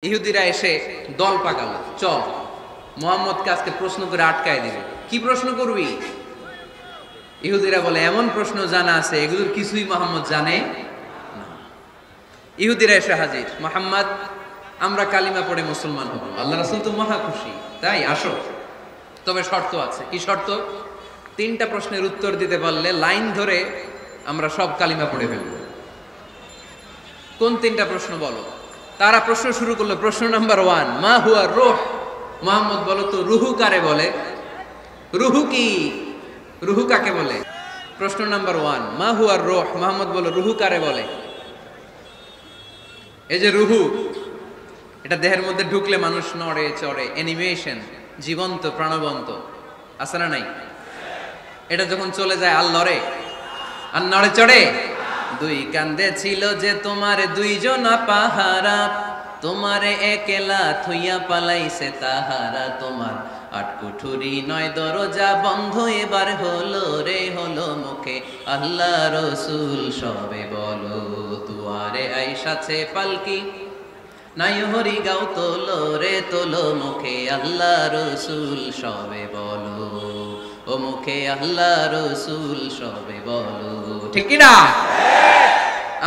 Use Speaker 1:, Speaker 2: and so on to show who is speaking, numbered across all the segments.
Speaker 1: ইহুদিরা এসে দল পাকালো, চল মুহাম্মদকে আজকে প্রশ্ন করে আটকায় দিবে। কি প্রশ্ন করবি? ইহুদিরা বলে এমন প্রশ্ন জানা আছে এগুলোর কিছুই মুহাম্মদ জানে না। ইহুদিরা এসে হাজির, মুহাম্মদ আমরা কালিমা পড়ে মুসলমান হব, আল্লাহ রাসূল তো মহা খুশি, তাই আসো, তবে শর্ত আছে। কি শর্ত? 3টা প্রশ্নের উত্তর দিতে পারলে লাইন ধরে আমরা সব কালিমা পড়ে ফেলব। কোন 3টা প্রশ্ন বলো? তারা প্রশ্ন শুরু করলো। প্রশ্ন নাম্বার 1, মা হুয়া রূহ। মুহাম্মদ বলো তো রুহু কারে বলে? রুহু কি? রুহু কাকে বলে? প্রশ্ন নাম্বার 1, মা হুয়া রূহ। মুহাম্মদ বলো রুহু কারে বলে? এই যে রুহু, এটা দেহের মধ্যে ঢুকলে মানুষ নড়ে চড়ে, অ্যানিমেশন, জীবন্ত প্রাণবন্ত, আছে না নাই? এটা যখন চলে যায় আর লড়ে আর নড়ে চড়ে। 2 কান্দে ছিল যে তোমার 2 জনা পাহারা, তোমারে একলা থুইয়া পালাইছে তাহারা। তোমার 8 কুঠুরি 9 দরজা বন্ধ, এবার হলো রে হলো মুখে আল্লাহ রসুল সবে বলো। দুয়ারে আইসাছে পালকি, নাই হরি গাও তোলো রে তোলো, মুখে আল্লাহ রসুল সবে বলো, ও মুখে আল্লাহ রসুল সবে বলো। ঠিক কি না?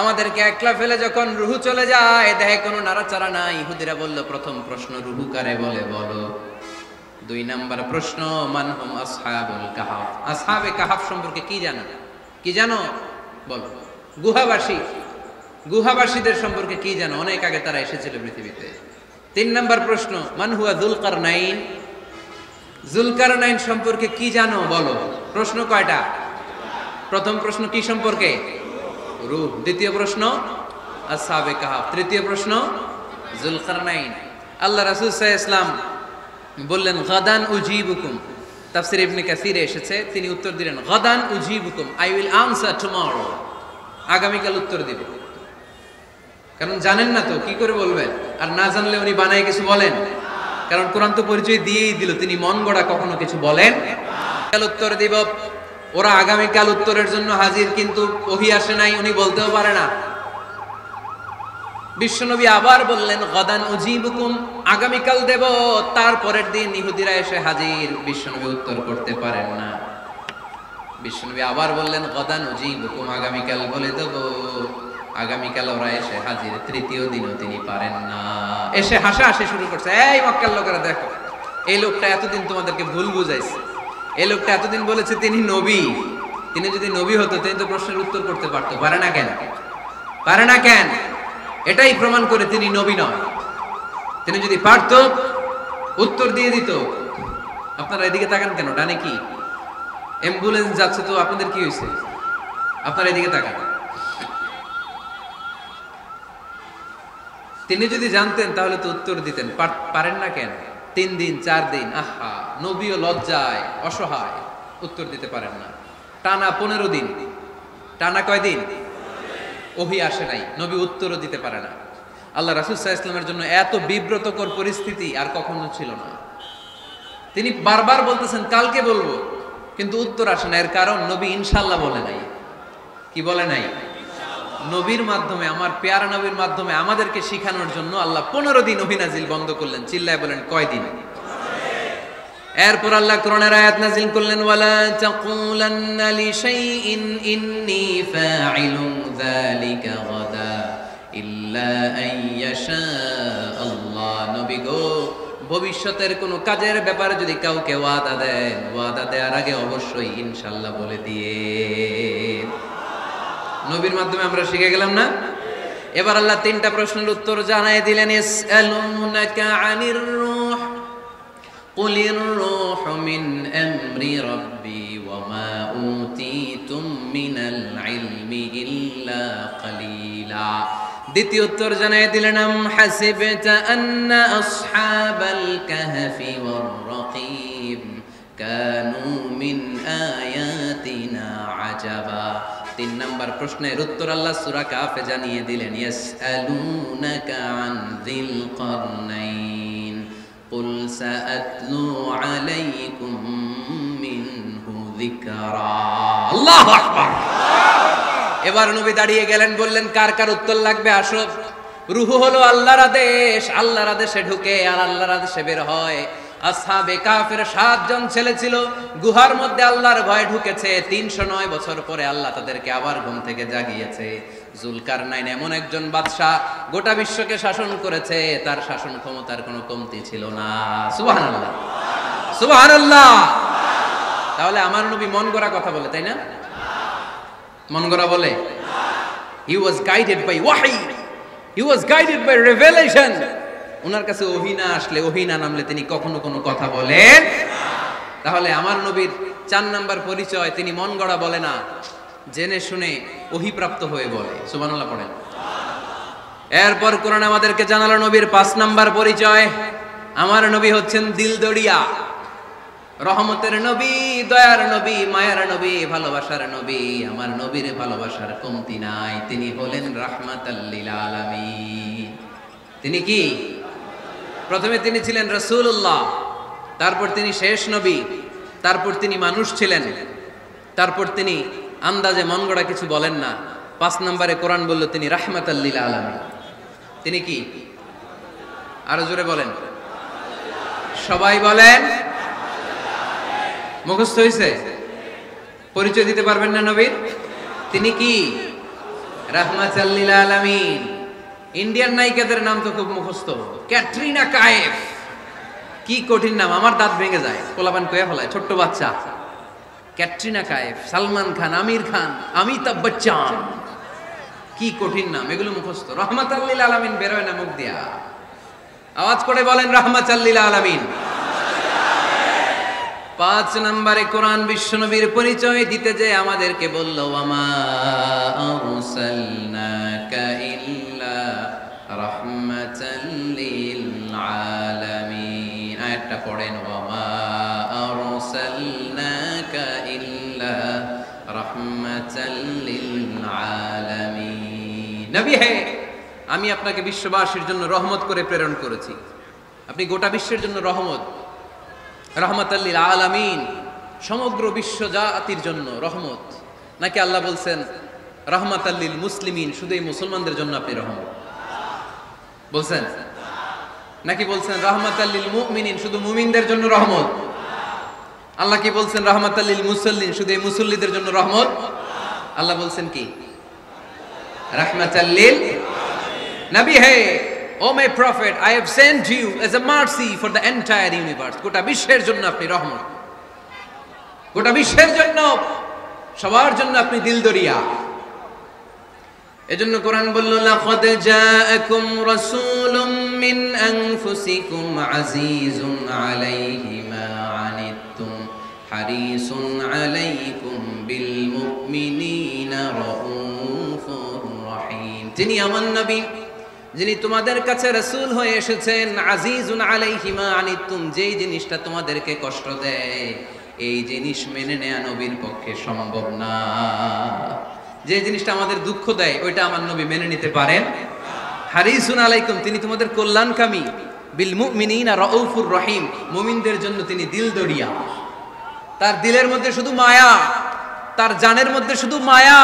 Speaker 1: আমাদেরকে একলা ফেলে যখন রুহু চলে যায়, দেহে কোনো নাড়াচাড়া নাই। ইহুদিরা বলল প্রথম প্রশ্ন রুহু কারে বলে বলো। 2 নাম্বার প্রশ্ন, মান হুম আসহাবুল কাহাফ। আসহাবে কাহাফ সম্পর্কে কি জানো? কি জানো বলো। গুহাবাসী, গুহাবাসীদের সম্পর্কে কি জানো? অনেক আগে তারা এসেছিল পৃথিবীতে। 3 নাম্বার প্রশ্ন, মান হুয়া যুলকারনাইন। যুলকারনাইন সম্পর্কে কি জানো বলো। প্রশ্ন কয়টা? প্রথম প্রশ্ন কি সম্পর্কে? রূহ। দ্বিতীয় প্রশ্ন আসহাবে কাহাফ। তৃতীয় প্রশ্ন যুলকারনাইন। আল্লাহ রাসূল সাল্লাল্লাহু আলাইহি ওয়াসাল্লাম বললেন গাদান উজিবুকুম। তাফসীর ইবনে কাসিরে এসেছে, তিনি উত্তর দিলেন গাদান উজিবুকুম, আই উইল আনসার টুমরো। আগামীকাল উত্তর দিব। কারণ জানেন না তো কি করে বলবেন, আর না জানলে উনি বানায় কিছু বলেন? কারণ কোরআন তো পরিচয় দিয়েই দিল, তিনি মন গড়া কখনো কিছু বলেন। কাল উত্তর দিব। ওরা আগামীকাল উত্তরের জন্য হাজির, কিন্তু ওহী আসে নাই, উনি বলতেও পারে না। বিশ্বনবী আবার বললেন গাদান উজিবুকুম, আগামীকাল দেব। তারপরের দিন ইহুদিরা এসে হাজির, বিশ্বনবী উত্তর করতে পারেন না। বিশ্বনবী আবার বললেন গাদান উজিবুকুম, আগামীকাল বলে দেব। আগামীকাল ওরা এসে হাজির, তৃতীয় দিনও তিনি পারেন না। এসে হাসাহাসি শুরু করছে, এই মক্কার লোকেরা দেখো, এই লোকটা এতদিন তোমাদেরকে ভুল বুঝাইছে। এই লোকটা এতদিন বলেছে তিনি নবী। তিনি যদি নবী হতো তিনি তো প্রশ্নের উত্তর করতে পারতো, পারে না কেন? পারে না কেন? এটাই প্রমাণ করে তিনি নবী নয়। তিনি যদি পারতো উত্তর দিয়ে দিত। আপনারা এদিকে তাকান কেন? ডানে কি অ্যাম্বুলেন্স যাচ্ছে, তো আপনাদের কি হয়েছে? আপনারা এদিকে তাকান। তিনি যদি জানতেন তাহলে তো উত্তর দিতেন, পারেন না কেন? 3 দিন 4 দিন, আহা, নবীও লজ্জায় অসহায়, উত্তর দিতে পারেন না। টানা 15 দিন। টানা কয় দিন? ওহী আসে নাই, নবী উত্তরও দিতে পারে না। আল্লাহ রাসূল সাল্লাল্লাহু আলাইহি ওয়াসাল্লামের জন্য এত বিব্রতকর পরিস্থিতি আর কখনো ছিল না। তিনি বারবার বলতেছেন কালকে বলবো, কিন্তু উত্তর আসে না। এর কারণ নবী ইনশাআল্লাহ বলে নাই। কি বলে নাই? নবীর মাধ্যমে, আমার পেয়ারা নবীর মাধ্যমে আমাদেরকে শিখানোর জন্য আল্লাহ 15 দিন ওহী নাজিল বন্ধ করলেন। চিল্লায় বলেন কয় দিন? এরপর আল্লাহ কোরআনের আয়াত নাজিল করলেন, ওয়ালা তাকুলান্না লিশাইইন ইন্নী ফাইলুন যালিকা গাদা ইল্লা আইয়াশা আল্লাহ। নবী গো, ভবিষ্যতের কোনো কাজের ব্যাপারে যদি কাউকে ওয়াদা দেন, ওয়াদা দেওয়ার আগে অবশ্যই ইনশাআল্লাহ বলে দিয়ে। নবীর মাধ্যমে আমরা শিখে গেলাম না? এবার আল্লাহ 3টা প্রশ্নের উত্তর জানায় দিলেন। ইয়াসআলুনাকা আনির রূহ কুলির রূহু মিন আমরি রাব্বি ওয়া মা উতীতুম মিনাল ইলমি ইল্লা কালিলা। দ্বিতীয় উত্তর জানায় দিলেন, আম হাসিবতা আন্না আসহাবাল কাহফি ওয়ার রাকিব কানু মিন আয়াতিনা আজাবা। 3 নাম্বার প্রশ্নের উত্তর আল্লাহ সূরা কাফে জানিয়ে দিলেন, ইয়াসআলুনাকা আন যিল কারনাইন কুল সাআতলু আলাইকুম মিনহু যিকরা। আল্লাহু আকবার। এবার নবী দাঁড়িয়ে গেলেন, বললেন কার কার উত্তর লাগবে আসো। রূহ হলো আল্লাহর আদেশ, আল্লাহর আদেশে ঢুকে আর আল্লাহর আদেশে বের হয়। আসহাবে কাফের 7 জন ছেলে ছিল, গুহার মধ্যে আল্লাহর ভয় ঢুকেছে। 309 বছর পরে আল্লাহ তাদেরকে আবার ঘুম থেকে জাগিয়েছে। জুলকারনাইন এমন একজন বাদশা, গোটা বিশ্বকে শাসন করেছে, তার শাসন ক্ষমতার কোনো কমতি ছিল না। সুবহানাল্লাহ, সুবহানাল্লাহ। তাহলে আমার নবী মন গড়া কথা বলে, তাই না? মন গড়া বলে? He was guided by wahy, he was guided by revelation. ওনার কাছে ওহী না আসলে, ওহী না নামলে তিনি কখনো কোনো কথা বলেন। তাহলে আমার নবীর 4 নাম্বার পরিচয়, তিনি মন গড়া বলে না, জেনে শুনে ওহীপ্রাপ্ত হয়ে বলে। সুবহানাল্লাহ পড়েন। এরপর কোরআন আমাদেরকে জানালো নবীর 5 নাম্বার পরিচয়, আমার নবী হচ্ছেন দিলদরিয়া, রহমতের নবী, দয়ার নবী, মায়ার নবী, ভালোবাসার নবী। আমার নবীর ভালোবাসার কমতি নাই। তিনি হলেন রাহমাতাল লিল আলামিন। তিনি কি? প্রথমে তিনি ছিলেন রাসূলুল্লাহ, তারপর তিনি শেষ নবী, তারপর তিনি মানুষ ছিলেন, তারপর তিনি আন্দাজে মন গড়া কিছু বলেন না। 5 নম্বরে কোরআন বলল তিনি রাহমাতাল লিল আলামিন। তিনি কি? আরো জোরে বলেন, সবাই বলেন। মুখস্থ হয়েছে? পরিচয় দিতে পারবেন না নবীর? তিনি কি? রাহমাতাল লিল আলামিন। ইন্ডিয়ান নায়িকাদের নাম তো খুব মুখস্থ। ক্যাটরিনা কাইফ, কি কঠিন নাম, আমার দাঁত ভেঙে যায়, পোলাপান কয়ে ফেলায়, ছোট্ট বাচ্চা। ক্যাটরিনা কাইফ, সালমান খান, আমির খান, অমিতাভ বচ্চন, কি কঠিন নাম, এগুলো মুখস্থ। রাহমাতাল লিল আলামিন বেরোয় না মুখ দিয়া। আওয়াজ করে বলেন রাহমাতাল লিল আলামিন। 5 নম্বরে কোরআন বিশ্বনবীর পরিচয় দিতে যে আমাদেরকে বলল, ওয়ামা আরসালনাকা ইল্লা রাহমাতাল লিল আলামিন। আয়াতটা পড়েন, ওয়ামা আরসালনাকা ইল্লা রাহমাতাল লিল আলামিন। নবী হে, আমি আপনাকে বিশ্ববাসীর জন্য রহমত করে প্রেরণ করেছি। আপনি গোটা বিশ্বের জন্য রহমত, রাহমাতাল লিল আলামিন, সমগ্র বিশ্ব জাতির জন্য রহমত। নাকি আল্লাহ বলছেন রাহমাতাল লিল মুসলিমিন, শুধু এই মুসলমানদের জন্য আপনি রহমত বলছেন? নাকি বলছেন রাহমাতাল লিল মুমিনিন, শুধু মুমিনদের জন্য রহমত? আল্লাহ কি বলছেন রাহমাতাল লিল মুসাল্লিন, শুধু এই মুসল্লিদের জন্য রহমত? আল্লাহ বলছেন কি? রাহমাতাল লিল নবী হে, O my prophet, I have sent you as a mercy for the entire universe. গোটা বিশ্বের জন্য আপনি রহমত, গোটা বিশ্বের জন্য, সবার জন্য আপনি দিলদরিয়া। এজন্য কোরআন বলল, লাকাদ জাআকুম রাসূলুম মিন আনফুসিকুম আজিজুন আলাইহি মা আনিতুম হারিসুন আলাইকুম বিল মুমিনিনা রাউফুর রহিম। যিনি আমার নবী, যিনি তোমাদের কাছে রাসূল হয়ে এসেছেন, আজিজুন আলাইহি মা আনিতুম, যেই জিনিসটা তোমাদেরকে কষ্ট দেয়, এই জিনিস মেনে নেয়া নবীর পক্ষে সম্ভব না। যে জিনিসটা আমাদের দুঃখ দেয়, ওইটা আমার নবী মেনে নিতে পারেন। হারিসুন আলাইকুম, তিনি তোমাদের কল্যাণকামী। বিল মুমিনিনা রাউফুর রহিম, মুমিনদের জন্য তিনি দিলদরিয়া। তার দিলের মধ্যে শুধু মায়া, তার জানের মধ্যে শুধু মায়া,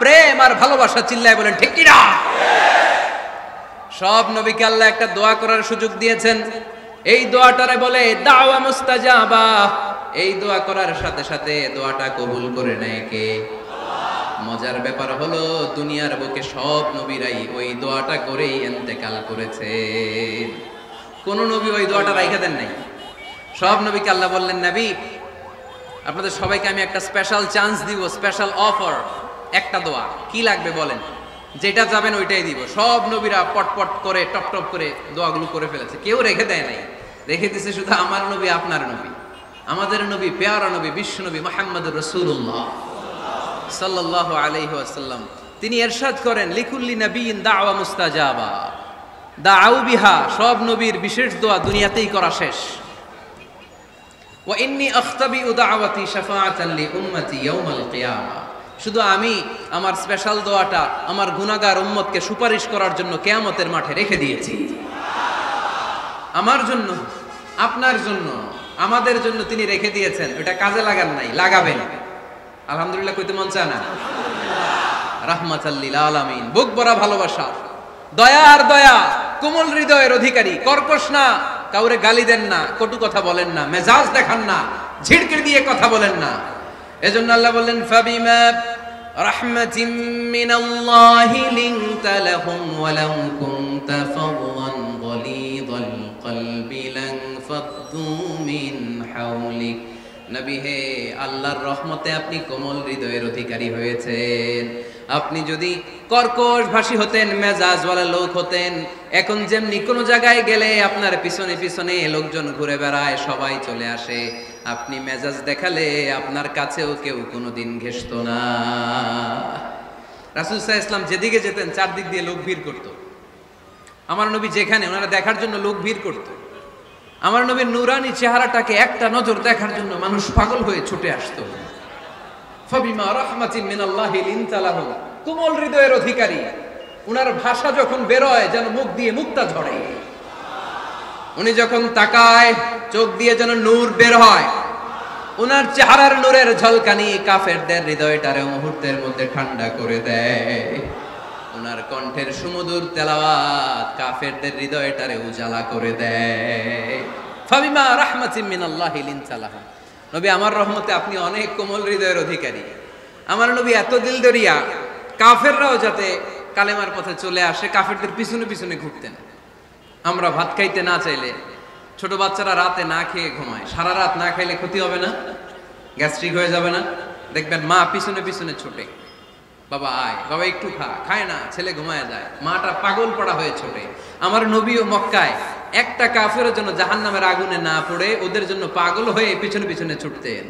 Speaker 1: প্রেম আর ভালোবাসা। চিল্লায় বলেন ঠিক কি না? সব নবীকে আল্লাহ একটা দোয়া করার সুযোগ দিয়েছেন। এই দোয়াটারে বলে দাওয়া মুস্তাজাবা। এই দোয়া করার সাথে সাথে দোয়াটা কবুল করে নেয় কে? মজার ব্যাপার হলো, দুনিয়ার বুকে সব নবীরাই ওই দোয়াটা করেই ইন্তেকাল করেছে। কোন নবী ওই দোয়াটা রাইখা দেন নাই। সব নবীকে আল্লাহ বললেন, নবী আপনাদের সবাইকে আমি একটা স্পেশাল চান্স দিব, স্পেশাল অফার, একটা দোয়া। কি লাগবে বলেন, যেটা যাবেন ওইটাই দিব। সব নবীরা পটপট করে টপ টপ করে দোয়াগুলো করে ফেলেছে, কেউ রেখে দেয় নাই। রেখে দিয়েছে শুধু আমার নবী, আপনার নবী, আমাদের নবী, পেয়ারা নবী, বিশ্ব নবী মুহাম্মদুর রাসূলুল্লাহ সাল্লাল্লাহু আলাইহি ওয়াসাল্লাম। তিনি ইরশাদ করেন, লিকুল্লি নবিয়্যিন দাওয়া মুস্তাজাবা দাউ বিহা। সব নবীর বিশেষ দোয়া দুনিয়াতেই করা শেষ। ওয়া ইন্নী আখতাবিউ দাওয়াতি শাফাআতান লি উম্মতি ইয়াউমাল কিয়ামা। শুধু আমি আমার স্পেশাল দোয়াটা আমার গুনাহগার উম্মতকে সুপারিশ করার জন্য কিয়ামতের মাঠে রেখে দিয়েছি। আমার জন্য, আপনার জন্য, আমাদের জন্য তিনি রেখে দিয়েছেন। এটা কাজে লাগান নাই, লাগাবেন। আলহামদুলিল্লাহ কইতে মন চায় না? রাহমাতাল লিল আলামিন, বুক ভরা ভালোবাসা। দয়া আর দয়া, কোমল হৃদয়ের অধিকারী, কর্কশ না, কাউরে গালি দেন না, কটু কথা বলেন না, মেজাজ দেখান না, ঝিড়কির দিয়ে কথা বলেন না। এজন্য আল্লাহ বললেন ফাবিমা রাহমাতিম মিনাল্লাহি লিনতা লাহুম ওয়া লাউ কুনতা ফাদদান গালিযাল কলবি লানফাদ্দু মিন হাওলিক। নবী হে, আল্লাহর রহমতে আপনি কোমল হৃদয়ের অধিকারী হয়েছেন। আপনি যদি কর্কশ ভাষী হতেন, মেজাজওয়ালা লোক হতেন, এখন যেমনি কোনো জায়গায় গেলে আপনার পিছনে পিছনে লোকজন ঘুরে বেড়ায়, সবাই চলে আসে, আপনি মেজাজ দেখালে আপনার কাছেও কেউ কোনোদিন ঘেষতো না। রাসূল সাল্লাল্লাহু আলাইহি ওয়াসাল্লাম যেদিকে যেতেন চারদিক দিয়ে লোক ভিড় করত। আমার নবী যেখানে, ওনারা দেখার জন্য লোক ভিড় করত। আমার নবীর নূরানি চেহারাটাকে একটা নজর দেখার জন্য মানুষ পাগল হয়ে ছুটে আসতো। ফাবিমা রাহমাতিন মিনাল্লাহি লিনতা লাহুম, কোমল হৃদয়ের অধিকারী। উনার ভাষা যখন বেরোয় যেন মুখ দিয়ে মুক্তা ঝরে। উনি যখন তাকায় চোখ দিয়ে যেন নূর বের হয়। উনার চেহারার নূরের ঝলকানি কাফেরদের হৃদয়টারে মুহূর্তের মধ্যে ঠান্ডা করে দেয়। উনার কণ্ঠের সুমধুর তেলাওয়াত কাফেরদের হৃদয়টারে উজালা করে দেয়। ফাবিমা রাহমাতিন মিনাল্লাহি লিনতা লাহুম, নবী আমার রহমতে আপনি অনেক কোমল হৃদয়ের অধিকারী। আমার নবী এত দিলদরিয়া, কাফেররাও যাতে কালেমার পথে চলে আসে কাফেরদের পিছনে পিছনে ঘুরতেন। আমরা ভাত খাইতে না চাইলে, ছোট বাচ্চারা রাতে না খেয়ে ঘুমায়, সারা রাত না খাইলে ক্ষতি হবে না? গ্যাস্ট্রিক হয়ে যাবে না? দেখবেন মা পিছনে পিছনে ছোটে, বাবা আয়, বাবা একটু খা, খায় না, ছেলে ঘুমায় যায়, মাটা পাগল পড়া হয়ে ছোটে। আমার নবীও মক্কায় একটা কাফেরের জন্য জাহান্নামের আগুনে না পড়ে ওদের জন্য পাগল হয়ে পিছনে পিছনে ছুটতেন,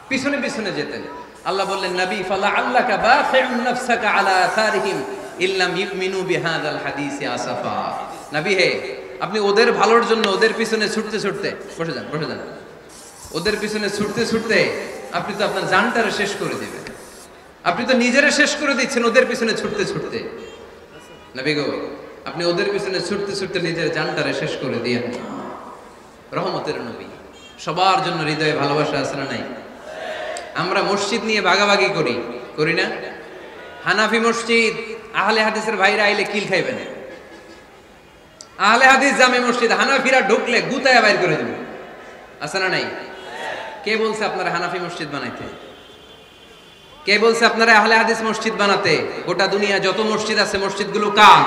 Speaker 1: পিছনে পিছনে যেতেন। আল্লাহ বললেন নবী ফালা আল্লাকা বাখিউন নাফসাকা আলা আসারিহিম ইল্লাম ইউমিনু বিহাযাল হাদিসি আসাফা। নবী হে, আপনি ওদের ভালোর জন্য ওদের পিছনে ছুটতে ছুটতে, বসে যান বসে যান, ওদের পিছনে ছুটতে ছুটতে আপনি তো আপনার জানটারে শেষ করে দিবেন। আপনি তো নিজেরা শেষ করে দিচ্ছেন ওদের পিছনে ছুটতে ছুটতে। নবী গো, আপনি ওদের পিছনে ছুটতে ছুটতে নিজের জানটারে শেষ করে দিয়েন। রহমতের নবী, সবার জন্য হৃদয়ে ভালোবাসা আছে না নাই? আমরা মসজিদ নিয়ে ভাগাভাগি করি, করি না? হানাফি মসজিদ, আহলে হাদিসের ভাইরা আইলে কিল খাইবেন। আহলে হাদিস জামে মসজিদ, হানাফিরা ঢুকলে গুতায়া বাইর করে দেবে, আছে না নাই? কে বলছে আপনারা হানাফি মসজিদ বানাইতে? কে বলছে আপনারা আহলে হাদিস মসজিদ বানাতে? গোটা দুনিয়া যত মসজিদ আছে মসজিদগুলো কার?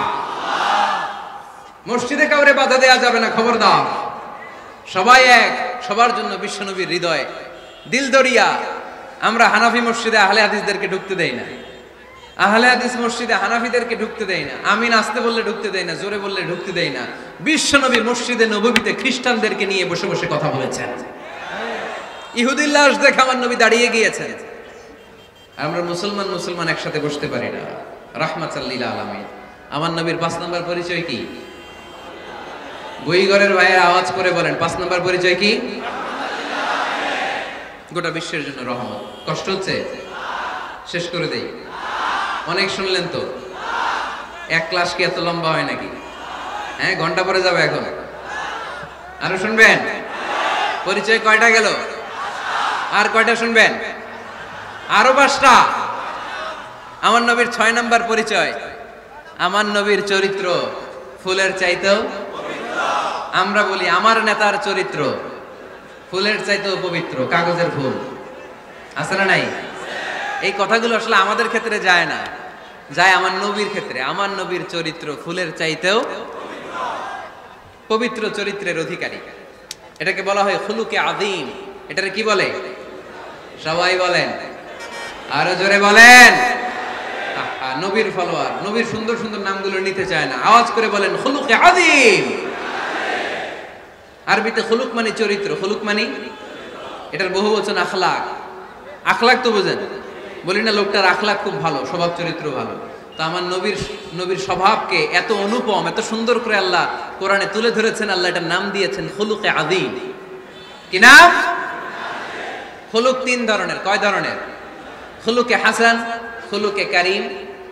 Speaker 1: মসজিদে কাউরে বাধা দেয়া যাবে না, খবরদার। সবাই এক, সবার জন্য বিশ্বনবীর হৃদয় দিলদরিয়া। আমরা হানাফি মসজিদে আহলে হাদিসদেরকে ঢুকতে দেই না, আহলে হাদিস মসজিদে হানাফিদেরকে ঢুকতে দেই না, আমিন আসতে বললে ঢুকতে দেই না, জোরে বললে ঢুকতে দেই না। বিশ্বনবী মসজিদে নববীতে খ্রিস্টানদেরকে নিয়ে বসে বসে কথা বলেছেন। ইহুদির লাশ দেখে আমার নবী দাঁড়িয়ে গিয়েছেন। আমরা মুসলমান মুসলমান একসাথে বসতে পারি না। রাহমাতাল লিল আলামিন। আমার নবীর 5 নম্বর পরিচয় কি? বইঘরের ভাইয়ের আওয়াজ করে বলেন, 5 নম্বর পরিচয় কি? গোটা বিশ্বের জন্য রহমত। কষ্ট হচ্ছে? শেষ করে দেই? অনেক শুনলেন তো। 1 ক্লাস কি এত লম্বা হয় নাকি? হ্যাঁ, ঘন্টা পরে যাবে এখন। আরো শুনবেন? পরিচয় কয়টা গেল? আর কয়টা শুনবেন? আরো 5টা। আমার নবীর 6 নম্বর পরিচয়, আমার নবীর চরিত্র ফুলের চাইতেও পবিত্র। আমরা বলি আমার নেতার চরিত্র ফুলের চাইতেও পবিত্র, কাগজের ফুল, আছে না নাই? এই কথাগুলো আসলে আমাদের ক্ষেত্রে যায় না, যায় আমার নবীর ক্ষেত্রে। আমার নবীর চরিত্র ফুলের চাইতেও পবিত্র চরিত্রের অধিকারী। এটাকে বলা হয় খুলুকে আযীম। এটারে কি বলে? সবাই বলেন, আরো জোরে বলেন। নবীর ফলোয়ার, নবীর সুন্দর সুন্দর নামগুলো নিতে চায় না, আওয়াজ করে বলেন খুলুকে আযীম। আরবিতে খুলুক মানে চরিত্র, খুলুক মানে এটার বহু বচন আখলাক। আখলাক তো বুঝেন, বলি না লোকটার আখলাক খুব ভালো, স্বভাব চরিত্র ভালো। তো আমার নবীর স্বভাবকে এত অনুপম, এত সুন্দর করে আল্লাহ কোরআনে তুলে ধরেছেন। আল্লাহ এটার নাম দিয়েছেন খুলুকে আযীম। কি নাম? খুলুক 3 ধরনের। কয় ধরনের? খুলুকে হাসান, খুলুকে কারীম,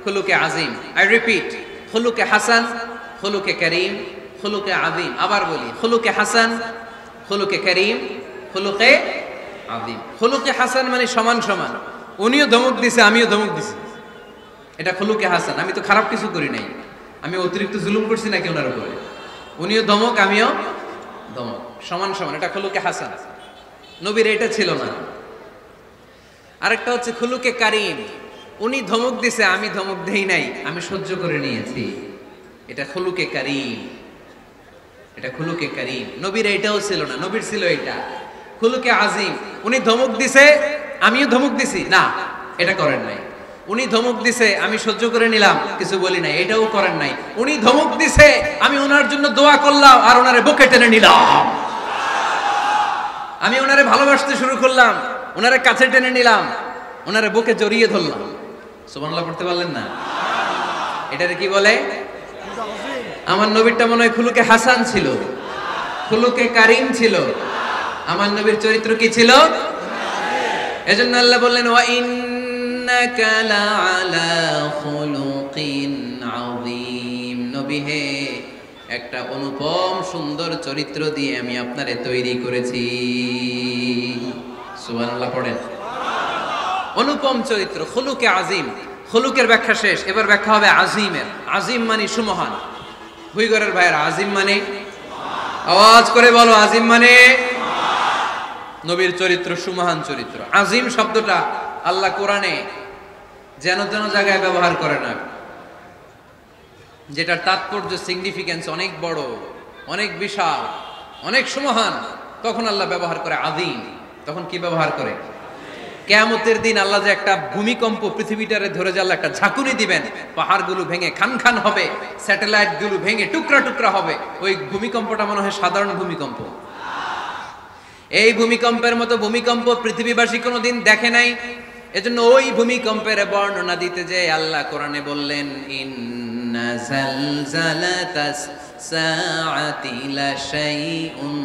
Speaker 1: খুলুকে আযীম। আই রিপিট, খুলুকে হাসান, খুলুকে কারীম, খুলুকে আযীম। আবার বলি, খুলুকে হাসান, খুলুকে কারীম, খুলুকে আযীম। খুলুকে হাসান মানে সমান সমান, উনিও ধমক দিছে আমিও ধমক দিছি, এটা খুলুকে হাসান। আমি তো খারাপ কিছু করি নাই, আমি অতিরিক্ত জুলুম করছি নাকি ওনার উপরে? উনিও ধমক, আমিও ধমক, সমান সমান। এটা খুলুকে হাসান। নবীর এটা ছিল না। আরেকটা হচ্ছে খুলুকে কারিম। উনি ধমক দিছে, আমি ধমক দেই নাই, আমি সহ্য করে নিয়েছি। এটা খুলুকে কারিম, এটা খুলুকে কারিম। নবীর এটাও ছিল না, নবীর ছিল এটা খুলুকে আজিম। উনি ধমক দিছে, আমিও ধমক দিছি, না এটা করেন নাই। উনি ধমক দিছে, আমি সহ্য করে নিলাম, কিছু বলি নাই, এটাও করেন নাই। উনি ধমক দিছে, আমি ওনার জন্য দোয়া করলাম আর ওনারে বুকে টেনে নিলাম। আমি ওনারে ভালোবাসতে শুরু করলাম, ওনারে কাছে টেনে নিলাম, ওনারে বুকে জড়িয়ে ধরলাম। সুবহানাল্লাহ পড়তে পারলেন না? এটারে কি বলে? আমার নবীরটা মনে হয় খুলুকে হাসান ছিল, খুলুকে কারিম ছিল। আমার নবীর চরিত্র কি ছিল? এজন্য আল্লাহ বললেন, ওয়া ইন্নাকা লাআলা খুলুকিন আযীম। নবী হে, একটা অনুপম সুন্দর চরিত্র দিয়ে আমি আপনারে তৈরি করেছি। সুবহানাল্লাহ পড়েন। অনুপম চরিত্র, খুলুকে আজিম। খুলুকের ব্যাখ্যা শেষ, এবার ব্যাখ্যা হবে আজিমের। আজিম মানে সুমহান। হুইগরের ভাইয়ের, আজিম মানে, আওয়াজ করে বলো, আজিম মানে নবীর চরিত্র সুমহান চরিত্র। আজিম শব্দটা আল্লাহ কোরআনে যেন তেন জায়গায় ব্যবহার করে না, যেটার তাৎপর্য সিগনিফিকেন্স অনেক বড়, অনেক বিশাল, অনেক সুমহান, তখন আল্লাহ ব্যবহার করে আযীম। তখন কি ব্যবহার করে? কিয়ামতের দিন আল্লাহ যে একটা ভূমিকম্প পৃথিবীটারে ধরে যে আল্লাহ একটা ঝাঁকুনি দিবেন, পাহাড়গুলো ভেঙে খান খান হবে, স্যাটেলাইট গুলো ভেঙে টুকরা টুকরা হবে, ওই ভূমিকম্পটা মনে হয় সাধারণ ভূমিকম্প। এই ভূমিকম্পের মতো ভূমিকম্প পৃথিবীবাসী কোনোদিন দেখে নাই। এজন্য ওই ভূমিকম্পের বর্ণনা দিতে যে আল্লাহ কোরআনে বললেন, ইন্না জালজালাতাস সাআতি লাশাইউন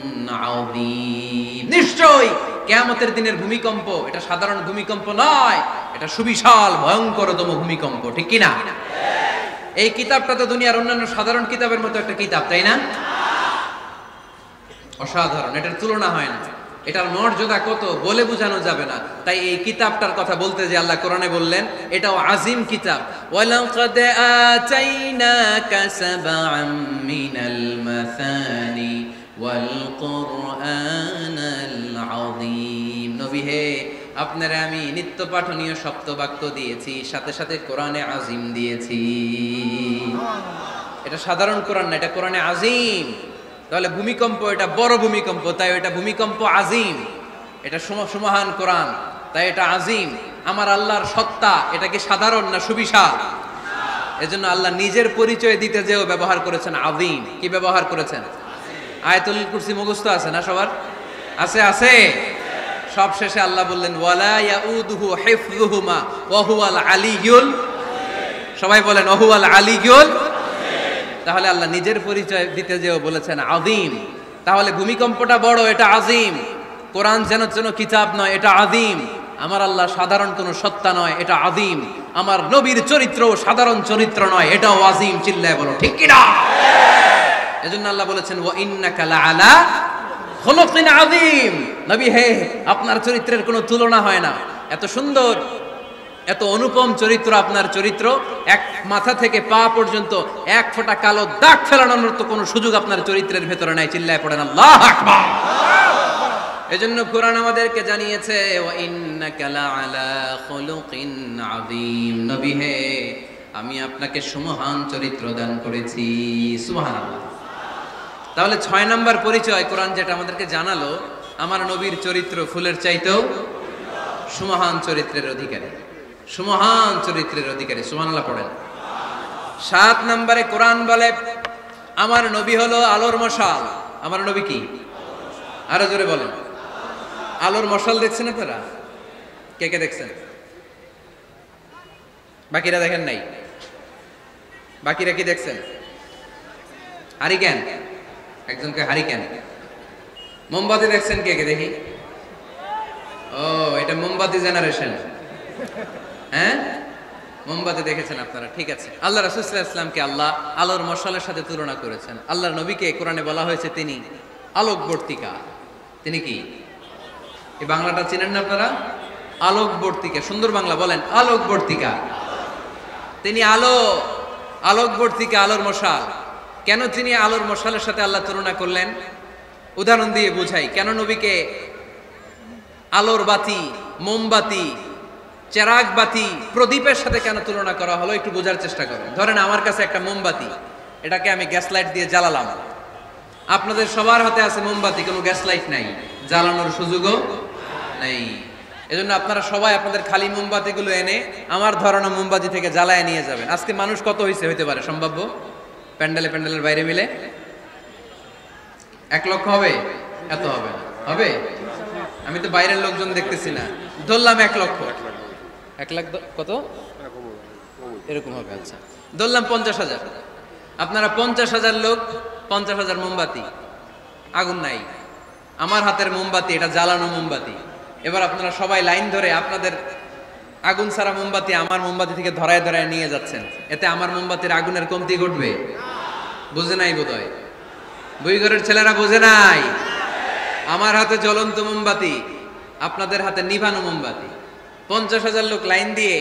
Speaker 1: আযীম। নিশ্চয়ই কিয়ামতের দিনের ভূমিকম্প এটা সাধারণ ভূমিকম্প নয়, এটা সুবিশাল ভয়ঙ্করতম ভূমিকম্প। ঠিক কি না? এই কিতাবটা তো দুনিয়ার অন্যান্য সাধারণ কিতাবের মতো একটা কিতাব, তাই না? অসাধারণ, এটার তুলনা হয় না। এটার মর্যাদা কত বলে বোঝানো যাবে না। তাই এই কিতাবটার কথা বলতে যে আল্লাহ কোরআনে বললেন এটাও আজিম কিতাব। ওয়ালাকাদ আতাইনাকা সাবআম মিনাল মাসানি ওয়াল কুরআনাল আযীম। নবী হে, আপনারা আমি নিত্য পাঠনীয় সপ্তবাক্য দিয়েছি, সাথে সাথে কোরআনে আজিম দিয়েছি। এটা সাধারণ কোরআন না, এটা কোরআনে আজিম। তাহলে ভূমিকম্প এটা বড় ভূমিকম্প, তাই এটা ভূমিকম্প আজিম। এটা সুমহান কোরআন, তাই এটা আজিম। আমার আল্লাহর সত্তা এটা কি সাধারণ না সুবিশাল? এজন্য আল্লাহ নিজের পরিচয় দিতে যেও ব্যবহার করেছেন আযীম। কি ব্যবহার করেছেন? আয়াতুল কুরসি মুখস্থ আছে না সবার? আছে, আছে। সব শেষে আল্লাহ বললেন, ওয়ালা ইয়াউদুহু হিফযুহুমা ওয়া হুয়াল আলিয়্যুল। সবাই বলেন, ওয়া হুয়াল আলিয়্যুল। তাহলে আল্লাহ নিজের পরিচয় দিতে যেও বলেছেন আযীম। তাহলে ভূমিকম্পটা বড়, এটা আযীম। কোরআন যেন যেন কিতাব নয়, এটা আযীম। আমার আল্লাহ সাধারণ কোনো সত্তা নয়, এটা আযীম। আমার নবীর চরিত্র সাধারণ চরিত্র নয়, এটাও আযীম। চিল্লায় বলো ঠিক কি না? এজন্য আল্লাহ বলেছেন, ওয়া ইন্নাকা লাআলা খুলুকিন আযীম। নবী হে, আপনার চরিত্রের কোনো তুলনা হয় না। এত সুন্দর, এত অনুপম চরিত্র আপনার চরিত্র। এক মাথা থেকে পা পর্যন্ত এক ফোঁটা কালো দাগ ফেলানোর তো কোনো সুযোগ আপনার চরিত্রের ভেতরে নাই। চিল্লায় পড়েন আল্লাহু আকবার। এজন্য কোরআন আমাদেরকে জানিয়েছে, ওয়া ইন্নাকা লাআলা খুলুকিন আযীম। নবী হে, আমি আপনাকে সুমহান চরিত্র দান করেছি। সুবহানাল্লাহ। তাহলে 6 নাম্বার পরিচয় কোরআন যেটা আমাদেরকে জানালো, আমার নবীর চরিত্র ফুলের চাইতেও সুমহান চরিত্রের অধিকারী, সুমহান চরিত্রের অধিকারী। সুবহানাল্লাহ পড়েন। 7 নম্বরে কোরআন বলে, আমার নবী হলো আলোর মশাল। আমার নবী কি? আরো জোরে বলেন। আলোর মশাল দেখছেন আপনারা? কে কে দেখছেন? বাকিরা দেখেন নাই? বাকিরা কি দেখছেন? হারিকেন, একজনকে হারিকেন। মোমবাতি দেখছেন কে কে? দেখি। ও, এটা মোমবাতি জেনারেশন। হ্যাঁ, মোমবাতি দেখেছেন আপনারা, ঠিক আছে। আল্লাহ রাসূল সাল্লাল্লাহু আলাইহি ওয়াসাল্লামকে আল্লাহ আলোর মশালের সাথে তুলনা করেছেন। আল্লাহর নবীকে কোরআনে বলা হয়েছে তিনি আলোকবর্তিকা। তিনি কি? এই বাংলাটা চিনেন না আপনারা? আলোকবর্তিকা। সুন্দর বাংলা বলেন, আলোকবর্তিকা। তিনি আলো, আলোকবর্তিকা, আলোর মশাল। কেন তিনি আলোর মশালের সাথে আল্লাহ তুলনা করলেন? উদাহরণ দিয়ে বুঝাই। কেন নবীকে আলোর বাতি, মোমবাতি, চেরাগ বাতি, প্রদীপের সাথে কেন তুলনা করা হলো একটু বোঝার চেষ্টা করুন। ধরেন আমার কাছে একটা মোমবাতি, এটাকে আমি গ্যাস লাইট দিয়ে জ্বালালাম। আপনাদের সবার হাতে আছে মোমবাতি, কোনো গ্যাস লাইট নাই, জ্বালানোর সুযোগও নেই। এজন্য আপনারা সবাই আপনাদের খালি মোমবাতিগুলো এনে আমার ধরানো মোমবাতি থেকে জ্বালায় নিয়ে যাবেন। আজকে মানুষ কত হইতে পারে সম্ভাব্য? প্যান্ডেলের বাইরে মিলে 1 লক্ষ হবে? এত হবে না, হবে? আমি তো বাইরের লোকজন দেখতেছি না, ধরলাম 1 লক্ষ। 1 লাখ কত এরকম হবে। আচ্ছা, ধরলাম 50,000। আপনারা 50,000 লোক, 50,000 মোমবাতি, আগুন নাই। আমার হাতের মোমবাতি, এটা জ্বালানো মোমবাতি। এবার আপনারা সবাই লাইন ধরে আপনাদের আগুন ছাড়া মোমবাতি আমার মোমবাতি থেকে ধরায় ধরায় নিয়ে যাচ্ছেন। এতে আমার মোমবাতির আগুনের কমতি ঘটবে? বুঝে নাই বোধহয়, বুইঘরের ছেলেরা বুঝে নাই। আমার হাতে জ্বলন্ত মোমবাতি, আপনাদের হাতে নিভানো মোমবাতি। 50,000 লোক লাইন দিয়ে,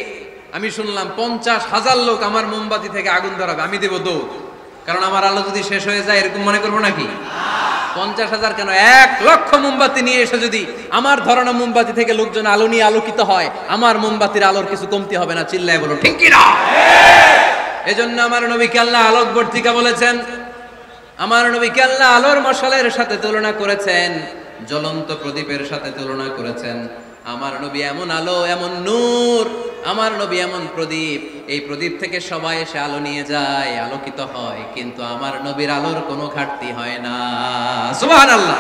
Speaker 1: আমি শুনলাম 50,000 লোক আমার মোমবাতি থেকে আগুন ধরাবে, আমি দেব দৌড়। কারণ আমার আলো যদি শেষ হয়ে যায় এরকম মনে করবো নাকি? 50,000 কেন, 1 লক্ষ মোমবাতি নিয়ে এসে যদি আমার ধরানো মোমবাতি থেকে লোকজন আলো নিয়ে আলোকিত হয়, আমার মোমবাতির আলোর কিছু কমতি হবে না। চিল্লায় বলো ঠিক কি না? এজন্য আমার নবীকে আল্লাহ আলোকবর্তিকা বলেছেন। আমার নবীকে আল্লাহ আলোর মশালের সাথে তুলনা করেছেন, জ্বলন্ত প্রদীপের সাথে তুলনা করেছেন। আমার নবী এমন আলো, এমন নূর, আমার নবী এমন প্রদীপ, এই প্রদীপ থেকে সবাই এসে আলো নিয়ে যায়, আলোকিত হয়, কিন্তু আমার নবীর আলোর কোনো ঘাটতি হয় না। সুবহানাল্লাহ।